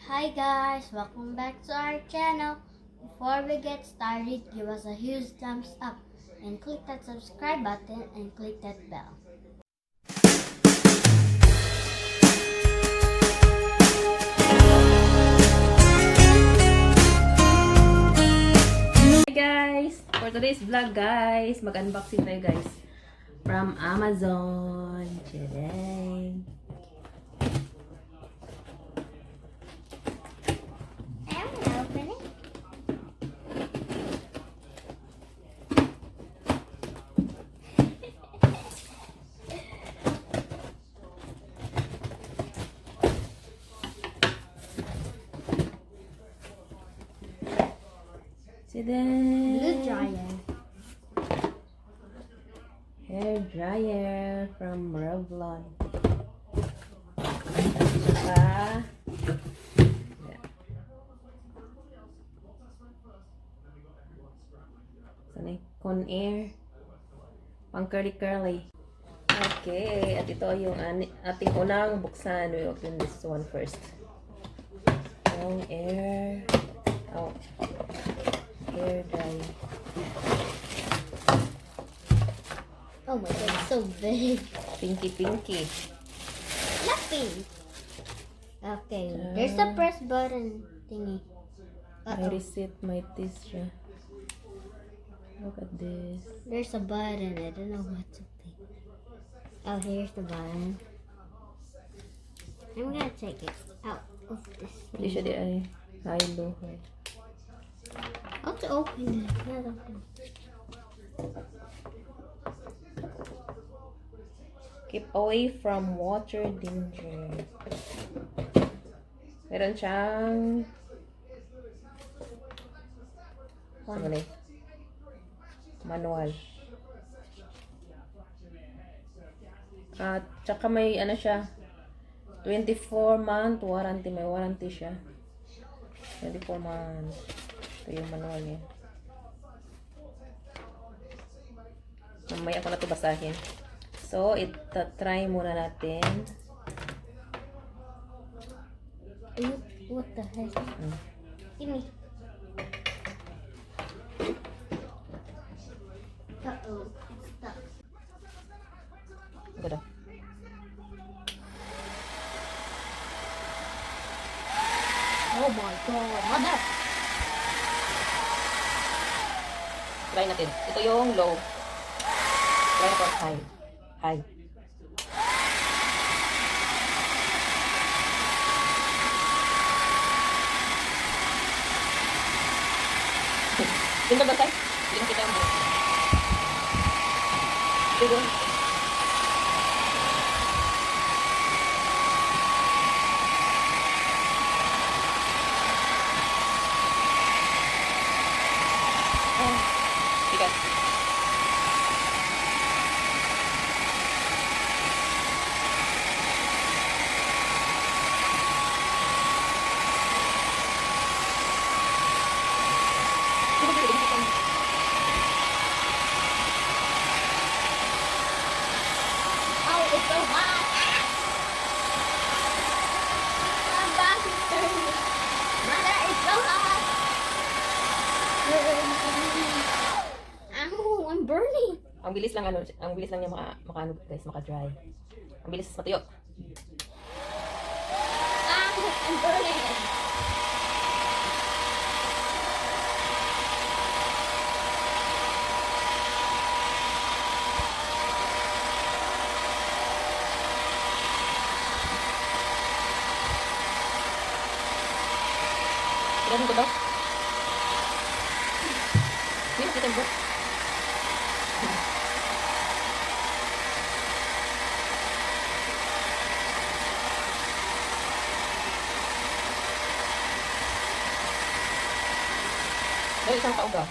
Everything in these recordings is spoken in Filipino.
Hi guys, welcome back to our channel. Before we get started, give us a huge thumbs up and click that subscribe button and click that bell. Hi guys! For today's vlog guys, mag-unboxing tayo guys from Amazon. Today. I'm gonna open it. Blue dryer. Hair dryer from Revlon. Saka, Onair. Pang curly. Okay, at ito yung ating unang buksan. We open this one first. Onair. Oh. Hair dryer. Oh my god, it's so big. Pinky. Not pink. Okay, there's a press button thingy. May receipt, may this siya. Look at this. There's a button. I don't know what to think. Oh, here's the button. I'm gonna take it out of this Hindi thing. siya di ay high-low. How to open it? Not open. Keep away from water danger. Meron siyang manual. At saka may ano siya 24-month warranty. May warranty siya 24 months. Ito yung manual niya. Mamaya ko na ito basahin. So, try muna natin. What the heck? Give me. Uh-oh, it's stuck. Ito daw. Oh my god, mother! Try natin. Ito yung low. Try natin high. High. Tingnan ba tayo? Hindi na kita yung buhok. Ito. Bigat. Oh, it's so hot! My back is turning. Mother, it's so hot! Ow, I'm burning! Ang bilis lang niya maka guys, maka-dry. Ang bilis matuyo. I'm burning! Tignan ko daw. Hindi nakita yung buhok. Dahil isang pauga.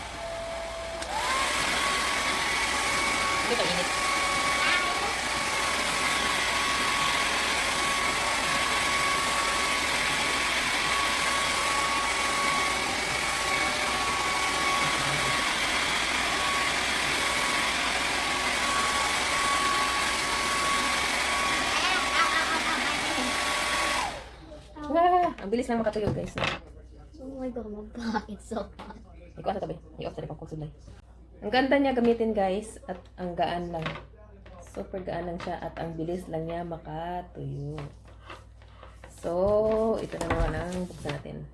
Hindi ka init. Ang bilis lang makatuyo, guys. Oh my god, my back is so hot. Ikaw sa tabi. I-off sa pang sulay. Ang ganda niya gamitin, guys. At ang gaan lang. Super gaan lang siya. At ang bilis lang niya makatuyo. So, ito na naman ang buksan natin.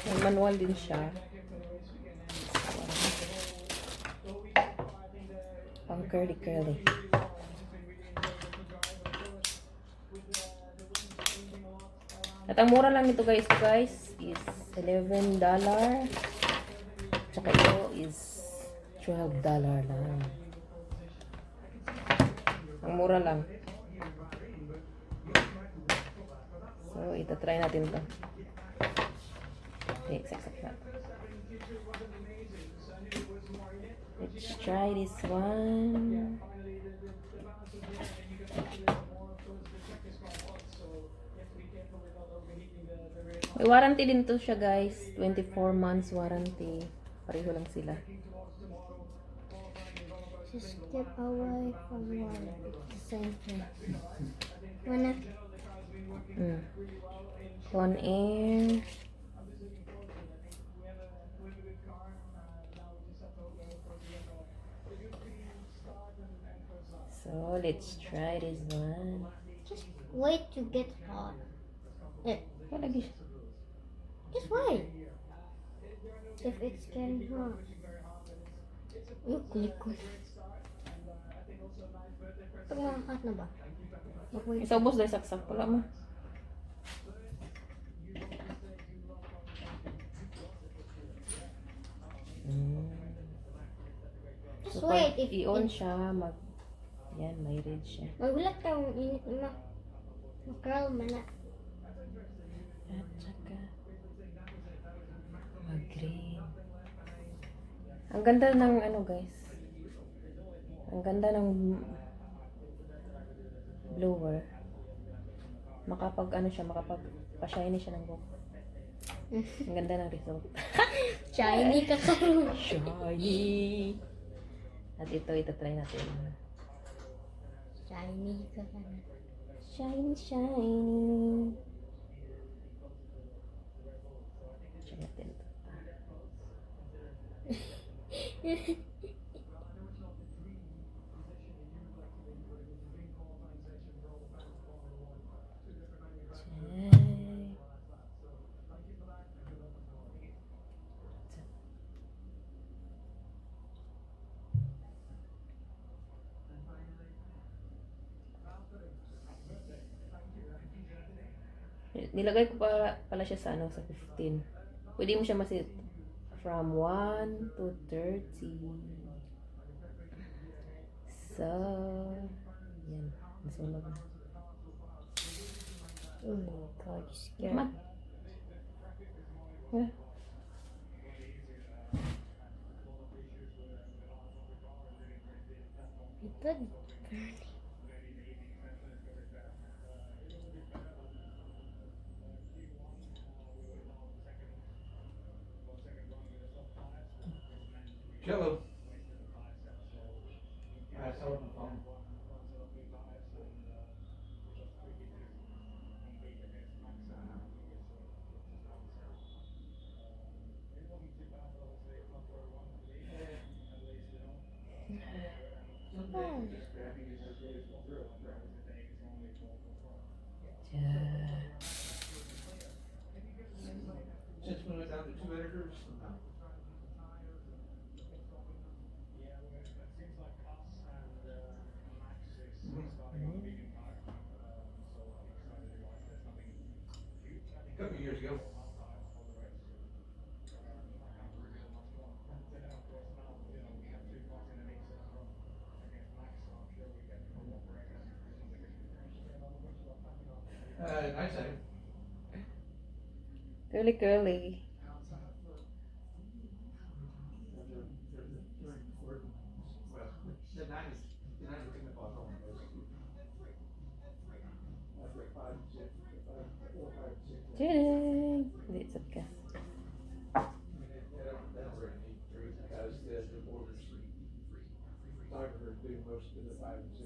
May manual din siya. Pang curly. At ang mura lang nito guys is $11. Tsaka ito is $12 lang. Ang mura lang. So, ito try natin ito. Okay, saksak na. Let's try this one. May warranty din to siya guys. 24 months warranty. Pareho lang sila. Just get away from water. It's the same thing. Wanna? Onair. So, let's try this one. Just wait to get hot. Eh, What lagi siya? just wait. If it's getting hot. You click ko. Pag makahot na ba? Mag-wait. Isa ubos dahil saksak. Wala mo. Just So, wait. pag i-on siya, yan, may red siya. Magulat ka kung init na. Mag-curl man na. At saka, mag-green. Ang ganda ng ano guys. Ang ganda ng blower. Makapag ano siya, makapag pa-shiny siya ng buhok. Ang ganda ng result. Shiny ka karoon. Shiny! At ito try natin. Shiny ka karoon. Shiny. Try natin ito. Nilagay ko pala siya sa sa 15. Pwede mo siya masit from 1 to 30. So, yan. Nasunog na. Oh my god, you scared. Man. Wala. Ito. Jello. I saw it on the phone. Since we went down to 2 editors, no. A couple of years ago. Nice setting. Curly. Well, the 90s most of the 5 and 6.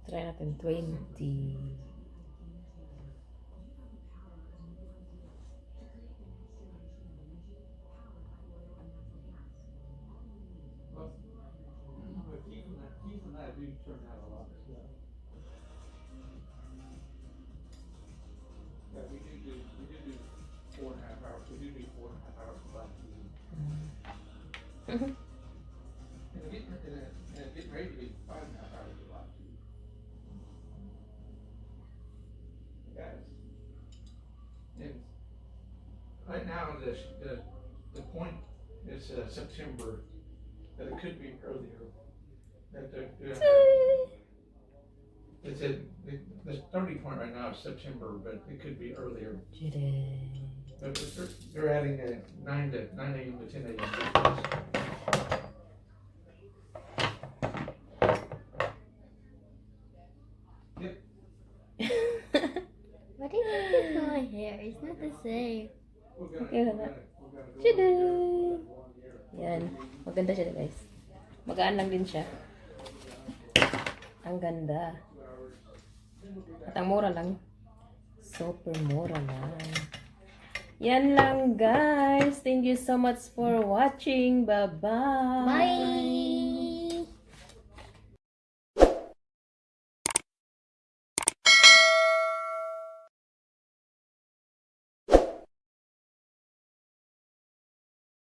Try natin 20. But Keith and I do turn out a lot of stuff. Yeah, we do 4.5 hours. We do 4.5 hours of black TV. And it's getting ready to be 5.5 hours of black TV. Guys. And right now, the point is September, but it could be earlier. It's the starting point right now is September, but it could be earlier. But they're adding 9 a.m. to 10 a.m. Yep. What do you think with my hair? It's not the same. Okay na. Tada! Yan. Maganda siya guys. Magaan lang din siya. Ang ganda. At ang mura lang. Super mura lang. Yan lang guys. Thank you so much for watching. Bye-bye. Bye!